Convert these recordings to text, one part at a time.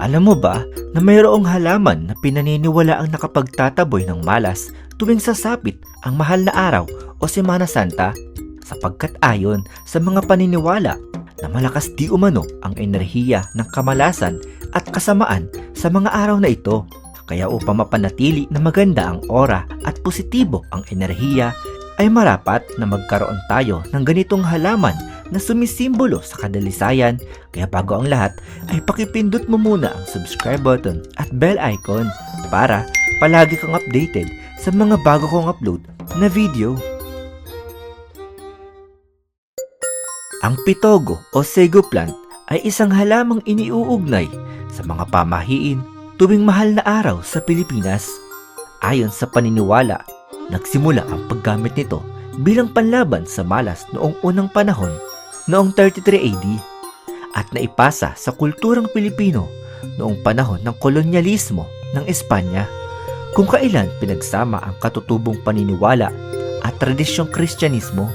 Alam mo ba na mayroong halaman na pinaniniwala ang nakapagtataboy ng malas tuwing sasapit ang mahal na araw o Semana Santa? Sapagkat ayon sa mga paniniwala na malakas di umano ang enerhiya ng kamalasan at kasamaan sa mga araw na ito. Kaya upang mapanatili na maganda ang aura at positibo ang enerhiya, ay marapat na magkaroon tayo ng ganitong halaman na sumisimbolo sa kadalisayan. Kaya bago ang lahat ay pakipindot mo muna ang subscribe button at bell icon para palagi kang updated sa mga bago kong upload na video. Ang pitogo o sago plant ay isang halamang iniuugnay sa mga pamahiin tuwing mahal na araw sa Pilipinas. Ayon sa paniniwala, nagsimula ang paggamit nito bilang panlaban sa malas noong unang panahon, noong 33 AD, at naipasa sa kulturang Pilipino noong panahon ng kolonyalismo ng Espanya, kung kailan pinagsama ang katutubong paniniwala at tradisyong Kristyanismo.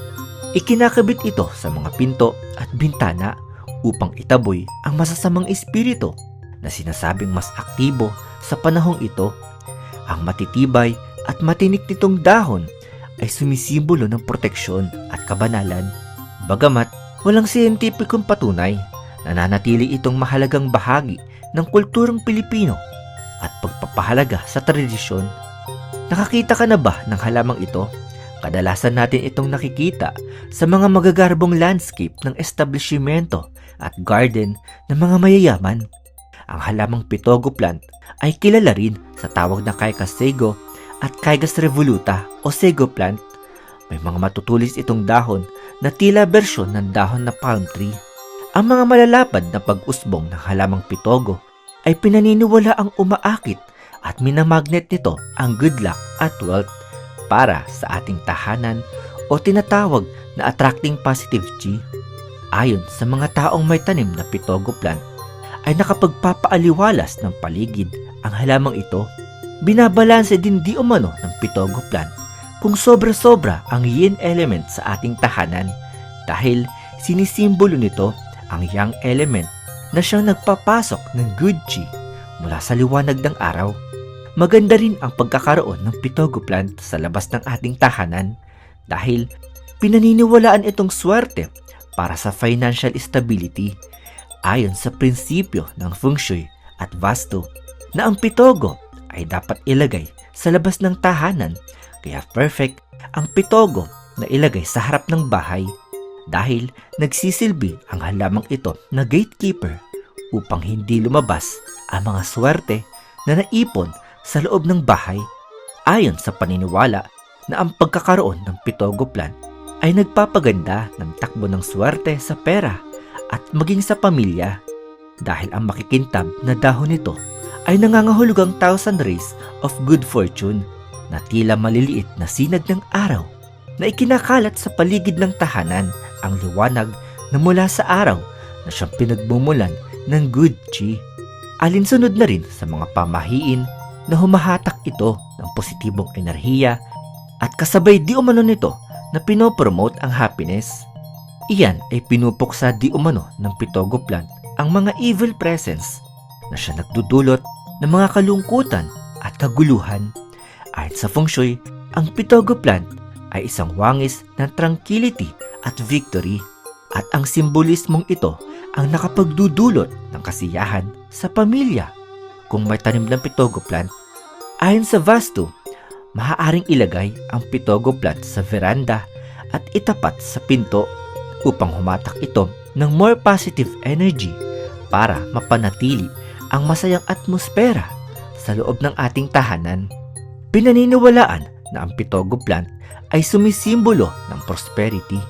Ikinakabit ito sa mga pinto at bintana upang itaboy ang masasamang espiritu na sinasabing mas aktibo sa panahong ito. Ang matitibay at matinik nitong dahon ay sumisimbolo ng proteksyon at kabanalan. Bagamat walang siyentipikong patunay, nananatili itong mahalagang bahagi ng kulturang Pilipino at pagpapahalaga sa tradisyon. Nakakita ka na ba ng halamang ito? Kadalasan natin itong nakikita sa mga magagarbong landscape ng establishmento at garden ng mga mayayaman. Ang halamang pitogo plant ay kilala rin sa tawag na Ficus sago at Ficus revoluta o sago plant. May mga matutulis itong dahon na tila bersyon ng dahon na palm tree. Ang mga malalapad na pag-usbong ng halamang pitogo ay pinaniniwala ang umaakit at minamagnet nito ang good luck at wealth para sa ating tahanan o tinatawag na attracting positive chi. Ayon sa mga taong may tanim na pitogo plant, ay nakapagpapaaliwalas ng paligid ang halamang ito. Binabalanse din di umano ng pitogo plant kung sobra-sobra ang yin element sa ating tahanan, dahil sinisimbolo nito ang yang element na siyang nagpapasok ng good chi mula sa liwanag ng araw. Maganda rin ang pagkakaroon ng pitogo plant sa labas ng ating tahanan dahil pinaniniwalaan itong swerte para sa financial stability. Ayon sa prinsipyo ng feng shui at vastu na ang pitogo ay dapat ilagay sa labas ng tahanan, kaya perfect ang pitogo na ilagay sa harap ng bahay dahil nagsisilbi ang halamang ito na gatekeeper upang hindi lumabas ang mga swerte na naipon sa loob ng bahay. Ayon sa paniniwala na ang pagkakaroon ng pitogo plant ay nagpapaganda ng takbo ng swerte sa pera at maging sa pamilya, dahil ang makikintab na dahon nito ay nangangahulugang 1,000 rays of good fortune na tila maliliit na sinag ng araw na ikinakalat sa paligid ng tahanan ang liwanag na mula sa araw na siyang pinagmumulan ng good chi. Alinsunod na rin sa mga pamahiin na humahatak ito ng positibong enerhiya at kasabay di umano nito na pinopromote ang happiness. Iyan ay pinupuksa di umano ng pitogo plant ang mga evil presence na siya nagdudulot ng mga kalungkutan at kaguluhan. Ayon sa feng shui, ang pitogo plant ay isang wangis ng tranquility at victory, at ang simbolismong ito ang nakapagdudulot ng kasiyahan sa pamilya. Kung may tanim ng pitogo plant, ayon sa vastu, maaaring ilagay ang pitogo plant sa veranda at itapat sa pinto upang humatak ito ng more positive energy para mapanatili ang masayang atmosfera sa loob ng ating tahanan. Pinaniniwalaan na ang pitogo plant ay sumisimbolo ng prosperity.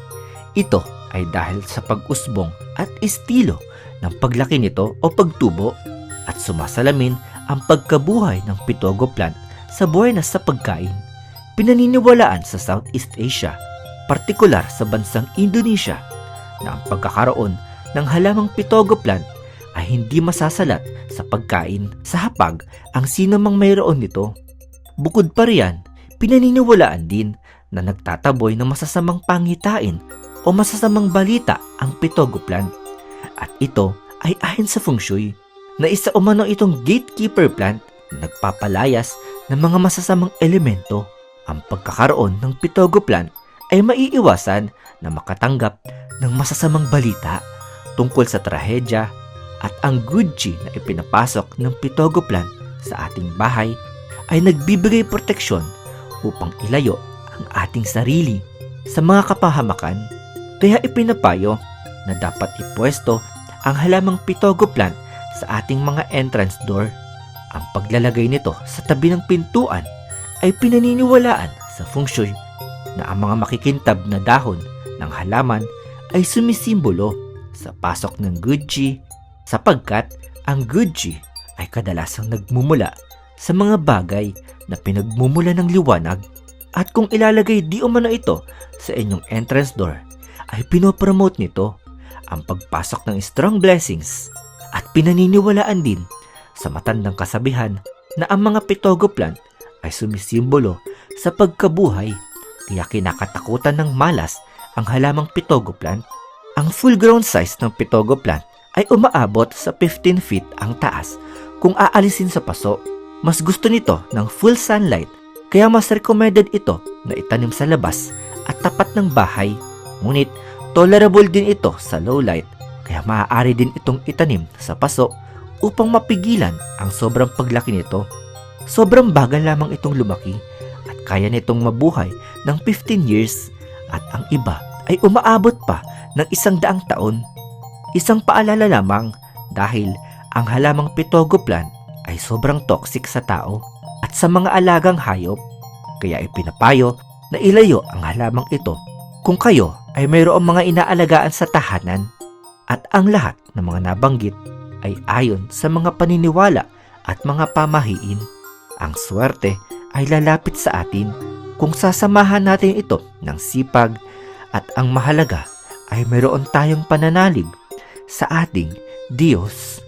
Ito ay dahil sa pag-usbong at estilo ng paglaki nito o pagtubo, at sumasalamin ang pagkabuhay ng pitogo plant sa buhay na sa pagkain. Pinaniniwalaan sa Southeast Asia, partikular sa bansang Indonesia, na ang pagkakaroon ng halamang pitogo plant ay hindi masasalat sa pagkain sa hapag ang sino mang mayroon nito. Bukod pa riyan, pinaniniwalaan din na nagtataboy ng masasamang pangitain o masasamang balita ang pitogo plant. At ito ay ayon sa feng shui na isa umano itong gatekeeper plant na nagpapalayas ng mga masasamang elemento. Ang pagkakaroon ng Pitogo plant ay maiiwasan na makatanggap ng masasamang balita tungkol sa trahedya, at ang Guji na ipinapasok ng Pitogo plant sa ating bahay ay nagbibigay proteksyon upang ilayo ang ating sarili sa mga kapahamakan. Kaya ipinapayo na dapat ipwesto ang halamang Pitogo plant sa ating mga entrance door. Ang paglalagay nito sa tabi ng pintuan ay pinaniniwalaan sa feng shui na ang mga makikintab na dahon ng halaman ay sumisimbolo sa pasok ng Guji, sapagkat ang Guji ay kadalasang nagmumula sa mga bagay na pinagmumula ng liwanag, at kung ilalagay di umano ito sa inyong entrance door ay pinopromote nito ang pagpasok ng strong blessings, at pinaniniwalaan din sa matandang kasabihan na ang mga Pitogo plant ay sumisimbolo sa pagkabuhay, kaya kinakatakutan ng malas ang halamang Pitogo plant. Ang full grown size ng Pitogo plant ay umaabot sa 15 feet ang taas. Kung aalisin sa paso, mas gusto nito ng full sunlight, kaya mas recommended ito na itanim sa labas at tapat ng bahay. Ngunit tolerable din ito sa low light, kaya maaari din itong itanim sa paso upang mapigilan ang sobrang paglaki nito. Sobrang bagal lamang itong lumaki at kaya nitong mabuhay ng 15 years, at ang iba ay umaabot pa ng 100 taon. Isang paalala lamang, dahil ang halamang Pitogo plant ay sobrang toxic sa tao at sa mga alagang hayop, kaya ipinapayo na ilayo ang halamang ito kung kayo ay mayroong mga inaalagaan sa tahanan. At ang lahat ng mga nabanggit ay ayon sa mga paniniwala at mga pamahiin. Ang swerte ay lalapit sa atin kung sasamahan natin ito ng sipag, at ang mahalaga ay mayroon tayong pananalig sa ating Diyos.